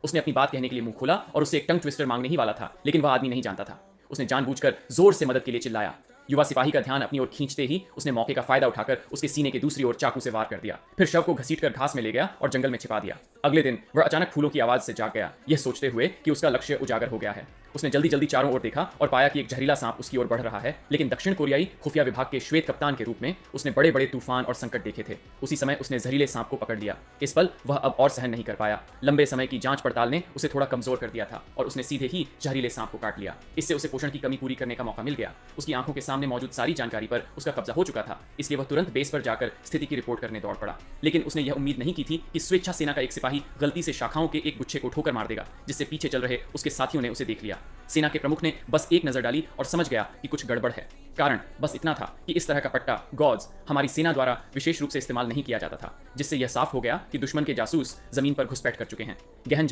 उसने अपनी बात कहने के लिए मुंह खोला और उससे एक टंग ट्विस्टर मांगने ही वाला था, लेकिन वह आदमी नहीं जानता था। उसने जानबूझकर जोर से मदद के लिए चिल्लाया। युवा सिपाही का ध्यान अपनी ओर खींचते ही उसने मौके का फायदा उठाकर उसके सीने के दूसरी ओर चाकू से वार कर दिया। फिर शव को घसीटकर घास में ले गया और जंगल में छिपा दिया। अगले दिन वह अचानक फूलों की आवाज से जाग गया, यह सोचते हुए कि उसका लक्ष्य उजागर हो गया है। उसने जल्दी जल्दी चारों ओर देखा और पाया कि एक जहरीला सांप उसकी ओर बढ़ रहा है, लेकिन दक्षिण कोरियाई खुफिया विभाग के श्वेत कप्तान के रूप में उसने बड़े बड़े तूफान और संकट देखे थे। उसी समय उसने जहरीले सांप को पकड़ लिया। इस पल वह अब और सहन नहीं कर पाया। लंबे समय की जांच पड़ताल ने उसे थोड़ा कमजोर कर दिया था और उसने सीधे ही जहरीले सांप को काट लिया। इससे उसे पोषण की कमी पूरी करने का मौका मिल गया। उसकी आंखों के सामने मौजूद सारी जानकारी पर उसका कब्जा हो चुका था, इसलिए वह तुरंत बेस पर जाकर स्थिति की रिपोर्ट करने दौड़ पड़ा। लेकिन उसने यह उम्मीद नहीं की थी कि स्वेच्छा सेना का एक सिपाही गलती से शाखाओं के एक गुच्छे को ठोकर मार देगा, जिससे पीछे चल रहे उसके साथियों ने उसे देख लिया। सेना के प्रमुख ने बस एक नजर डाली और समझ गया कि कुछ गड़बड़ है। कारण बस इतना था कि इस तरह का पट्टा गॉड्स हमारी सेना द्वारा विशेष रूप से इस्तेमाल नहीं किया जाता था, जिससे यह साफ हो गया कि दुश्मन के जासूस जमीन पर घुसपैठ कर चुके हैं। गहन